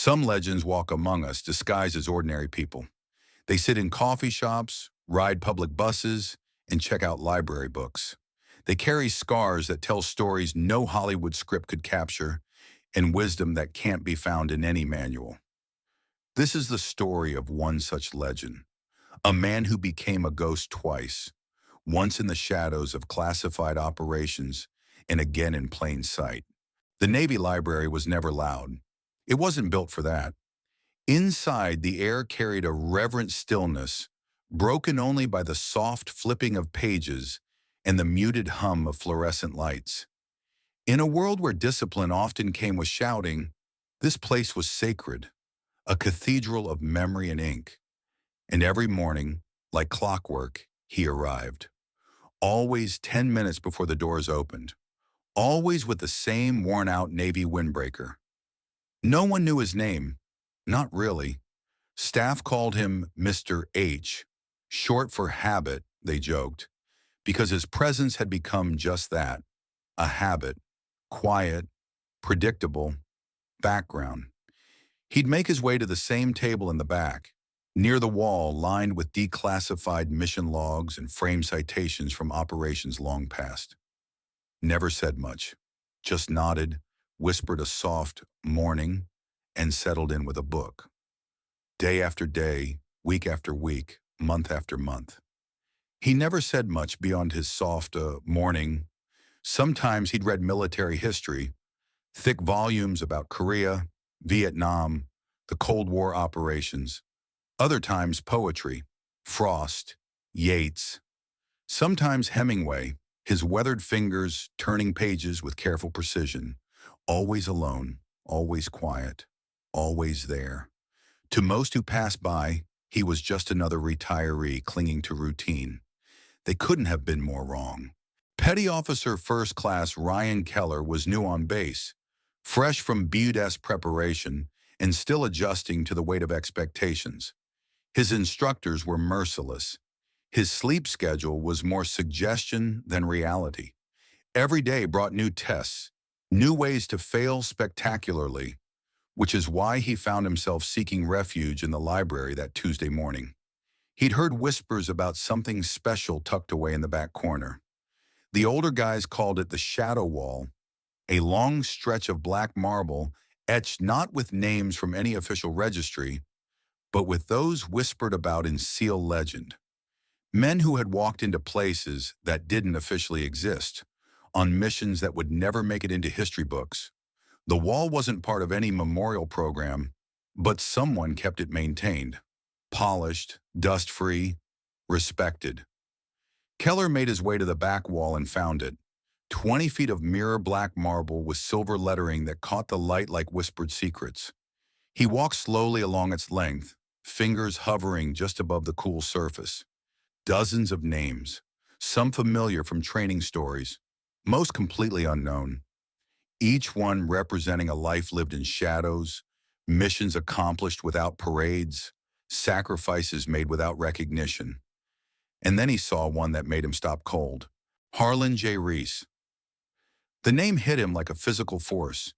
Some legends walk among us disguised as ordinary people. They sit in coffee shops, ride public buses, and check out library books. They carry scars that tell stories no Hollywood script could capture and wisdom that can't be found in any manual. This is the story of one such legend, a man who became a ghost twice, once in the shadows of classified operations and again in plain sight. The Navy Library was never loud. It wasn't built for that. Inside, the air carried a reverent stillness, broken only by the soft flipping of pages and the muted hum of fluorescent lights. In a world where discipline often came with shouting, this place was sacred, a cathedral of memory and ink. And every morning, like clockwork, he arrived. Always 10 minutes before the doors opened. Always with the same worn-out Navy windbreaker. No one knew his name. Not really. Staff called him Mr. H, short for habit, they joked, because his presence had become just that, a habit, quiet, predictable, background. He'd make his way to the same table in the back, near the wall lined with declassified mission logs and framed citations from operations long past. Never said much, just nodded, whispered a soft morning, and settled in with a book. Day after day, week after week, month after month. He never said much beyond his soft morning. Sometimes he'd read military history, thick volumes about Korea, Vietnam, the Cold War operations. Other times poetry, Frost, Yeats. Sometimes Hemingway, his weathered fingers turning pages with careful precision. Always alone, always quiet, always there. To most who passed by, he was just another retiree clinging to routine. They couldn't have been more wrong. Petty Officer First Class Ryan Keller was new on base, fresh from BUDS preparation and still adjusting to the weight of expectations. His instructors were merciless. His sleep schedule was more suggestion than reality. Every day brought new tests, new ways to fail spectacularly, which is why he found himself seeking refuge in the library that Tuesday morning. He'd heard whispers about something special tucked away in the back corner. The older guys called it the shadow wall, a long stretch of black marble etched not with names from any official registry, but with those whispered about in SEAL legend. Men who had walked into places that didn't officially exist, on missions that would never make it into history books. The wall wasn't part of any memorial program, but someone kept it maintained, polished, dust-free, respected. Keller made his way to the back wall and found it, 20 feet of mirror black marble with silver lettering that caught the light like whispered secrets. He walked slowly along its length, fingers hovering just above the cool surface. Dozens of names, some familiar from training stories, most completely unknown. Each one representing a life lived in shadows, missions accomplished without parades, sacrifices made without recognition. And then he saw one that made him stop cold. Harlan J. Reese. The name hit him like a physical force.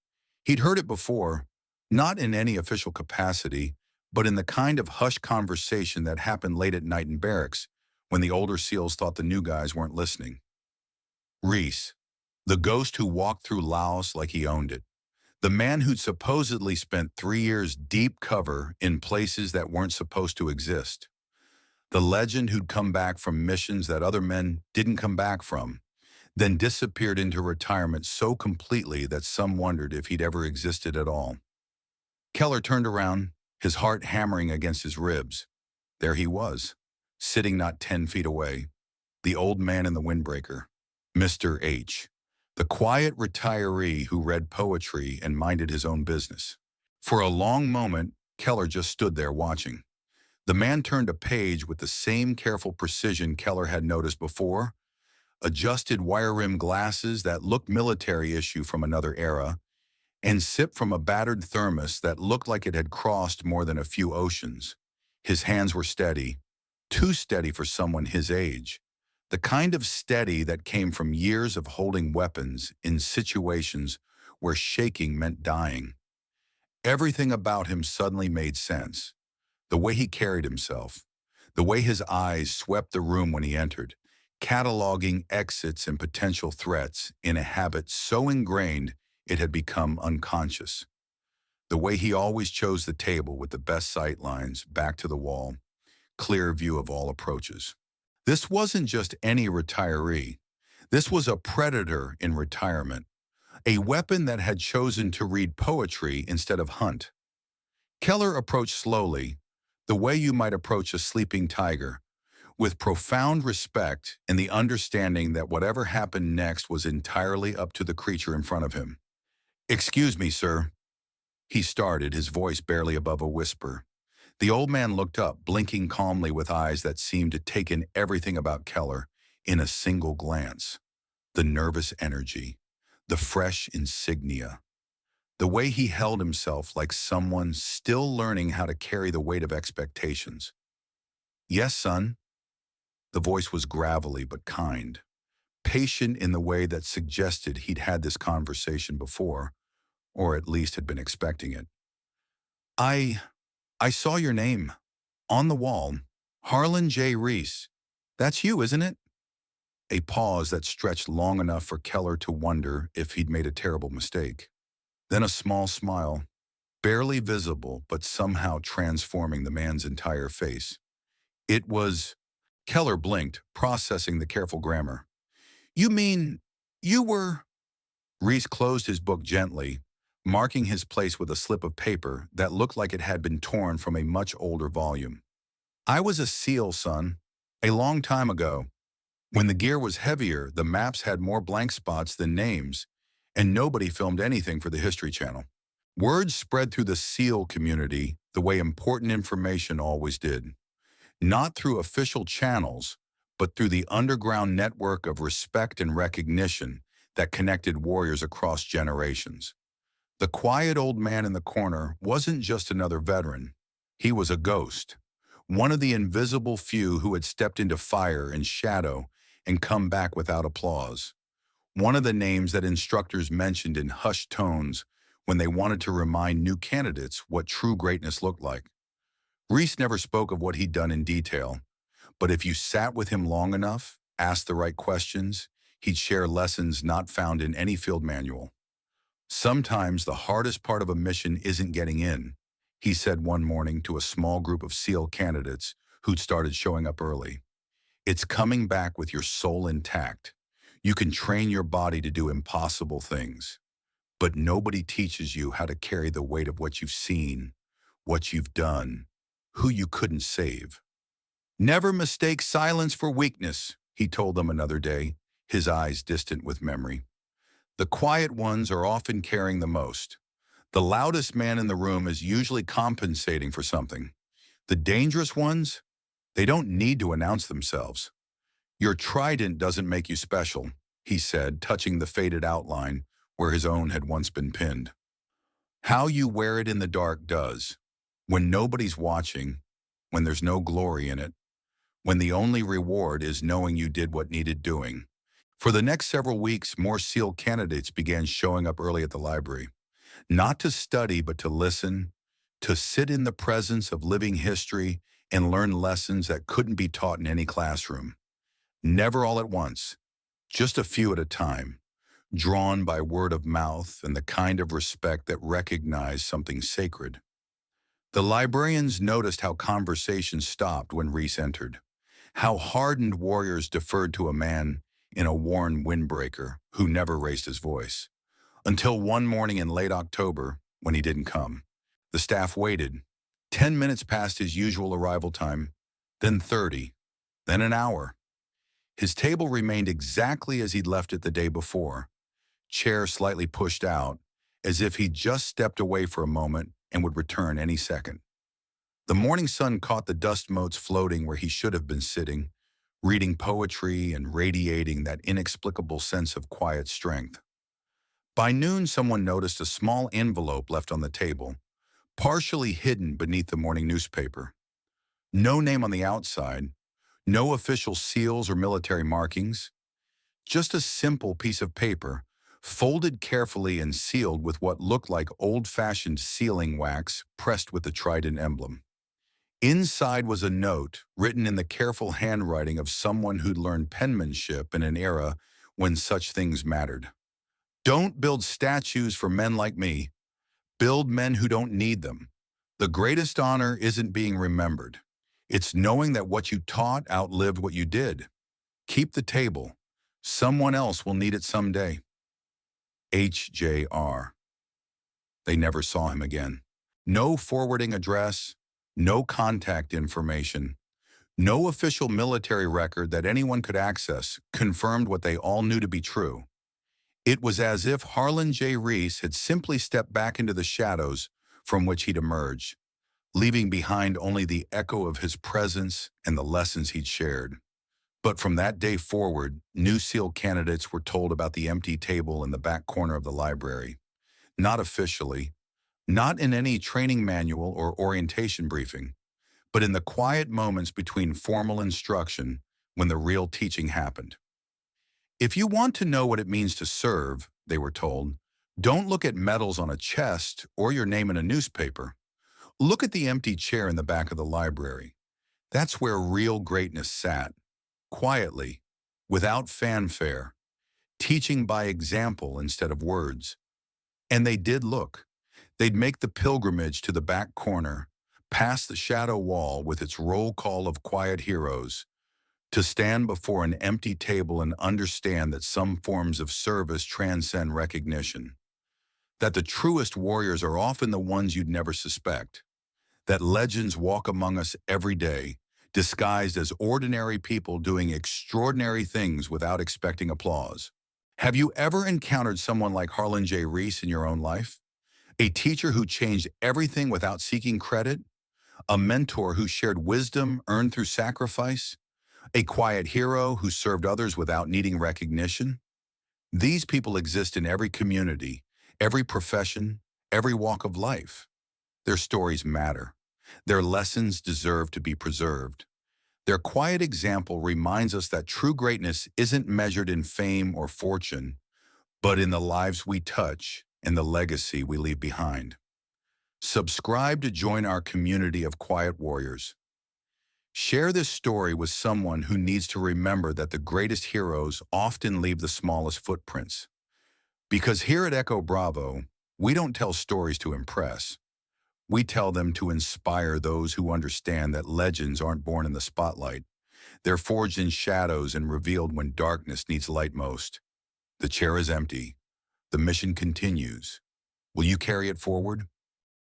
He'd heard it before, not in any official capacity, but in the kind of hushed conversation that happened late at night in barracks when the older SEALs thought the new guys weren't listening. Reese, the ghost who walked through Laos like he owned it. The man who'd supposedly spent 3 years deep cover in places that weren't supposed to exist. The legend who'd come back from missions that other men didn't come back from, then disappeared into retirement so completely that some wondered if he'd ever existed at all. Keller turned around, his heart hammering against his ribs. There he was, sitting not 10 feet away, the old man in the windbreaker, Mr. H, the quiet retiree who read poetry and minded his own business. For a long moment, Keller just stood there watching. The man turned a page with the same careful precision Keller had noticed before, adjusted wire-rimmed glasses that looked military issue from another era, and sipped from a battered thermos that looked like it had crossed more than a few oceans. His hands were steady, too steady for someone his age, the kind of steady that came from years of holding weapons in situations where shaking meant dying. Everything about him suddenly made sense. The way he carried himself, the way his eyes swept the room when he entered, cataloging exits and potential threats in a habit so ingrained it had become unconscious. The way he always chose the table with the best sight lines, back to the wall, clear view of all approaches. This wasn't just any retiree. This was a predator in retirement, a weapon that had chosen to read poetry instead of hunt. Keller approached slowly, the way you might approach a sleeping tiger, with profound respect and the understanding that whatever happened next was entirely up to the creature in front of him. "Excuse me, sir," he started, his voice barely above a whisper. The old man looked up, blinking calmly with eyes that seemed to take in everything about Keller in a single glance. The nervous energy, the fresh insignia, the way he held himself like someone still learning how to carry the weight of expectations. "Yes, son." The voice was gravelly but kind, patient in the way that suggested he'd had this conversation before, or at least had been expecting it. I I saw your name on the wall. Harlan J. Reese. That's you, isn't it?" A pause that stretched long enough for Keller to wonder if he'd made a terrible mistake. Then a small smile, barely visible but somehow transforming the man's entire face. "It was—" Keller blinked, processing the careful grammar. "You mean you were—" Reese closed his book gently, marking his place with a slip of paper that looked like it had been torn from a much older volume. "I was a SEAL, son, a long time ago. When the gear was heavier, the maps had more blank spots than names, and nobody filmed anything for the History Channel. Word spread through the SEAL community the way important information always did. Not through official channels, but through the underground network of respect and recognition that connected warriors across generations. The quiet old man in the corner wasn't just another veteran. He was a ghost, one of the invisible few who had stepped into fire and shadow and come back without applause. One of the names that instructors mentioned in hushed tones when they wanted to remind new candidates what true greatness looked like. Reese never spoke of what he'd done in detail, but if you sat with him long enough, asked the right questions, he'd share lessons not found in any field manual. "Sometimes the hardest part of a mission isn't getting in," he said one morning to a small group of SEAL candidates who'd started showing up early. "It's coming back with your soul intact. You can train your body to do impossible things, but nobody teaches you how to carry the weight of what you've seen, what you've done, who you couldn't save. Never mistake silence for weakness," he told them another day, his eyes distant with memory. "The quiet ones are often carrying the most. The loudest man in the room is usually compensating for something. The dangerous ones, they don't need to announce themselves. Your trident doesn't make you special," he said, touching the faded outline where his own had once been pinned. "How you wear it in the dark does. When nobody's watching, when there's no glory in it, when the only reward is knowing you did what needed doing." For the next several weeks, more SEAL candidates began showing up early at the library, not to study but to listen, to sit in the presence of living history and learn lessons that couldn't be taught in any classroom. Never all at once, just a few at a time, drawn by word of mouth and the kind of respect that recognized something sacred. The librarians noticed how conversations stopped when Reese entered, how hardened warriors deferred to a man in a worn windbreaker who never raised his voice. Until one morning in late October, when he didn't come. The staff waited, 10 minutes past his usual arrival time, then 30, then an hour. His table remained exactly as he'd left it the day before, chair slightly pushed out, as if he'd just stepped away for a moment and would return any second. The morning sun caught the dust motes floating where he should have been sitting, reading poetry and radiating that inexplicable sense of quiet strength. By noon, someone noticed a small envelope left on the table, partially hidden beneath the morning newspaper. No name on the outside, no official seals or military markings, just a simple piece of paper folded carefully and sealed with what looked like old-fashioned sealing wax pressed with the Trident emblem. Inside was a note written in the careful handwriting of someone who'd learned penmanship in an era when such things mattered. Don't build statues for men like me. Build men who don't need them. The greatest honor isn't being remembered. It's knowing that what you taught outlived what you did. Keep the table. Someone else will need it someday. H.J.R. They never saw him again. No forwarding address, no contact information, no official military record that anyone could access confirmed what they all knew to be true. It was as if Harlan J. Reese had simply stepped back into the shadows from which he'd emerged, leaving behind only the echo of his presence and the lessons he'd shared. But from that day forward, new SEAL candidates were told about the empty table in the back corner of the library. Not officially, not in any training manual or orientation briefing, but in the quiet moments between formal instruction when the real teaching happened. If you want to know what it means to serve, they were told, don't look at medals on a chest or your name in a newspaper. Look at the empty chair in the back of the library. That's where real greatness sat, quietly, without fanfare, teaching by example instead of words. And they did look. They'd make the pilgrimage to the back corner, past the shadow wall with its roll call of quiet heroes, to stand before an empty table and understand that some forms of service transcend recognition, that the truest warriors are often the ones you'd never suspect, that legends walk among us every day, disguised as ordinary people doing extraordinary things without expecting applause. Have you ever encountered someone like Harlan J. Reese in your own life? A teacher who changed everything without seeking credit? A mentor who shared wisdom earned through sacrifice? A quiet hero who served others without needing recognition? These people exist in every community, every profession, every walk of life. Their stories matter. Their lessons deserve to be preserved. Their quiet example reminds us that true greatness isn't measured in fame or fortune, but in the lives we touch and the legacy we leave behind. Subscribe to join our community of quiet warriors. Share this story with someone who needs to remember that the greatest heroes often leave the smallest footprints. Because here at Echo Bravo, we don't tell stories to impress. We tell them to inspire those who understand that legends aren't born in the spotlight. They're forged in shadows and revealed when darkness needs light most. The chair is empty. The mission continues. Will you carry it forward?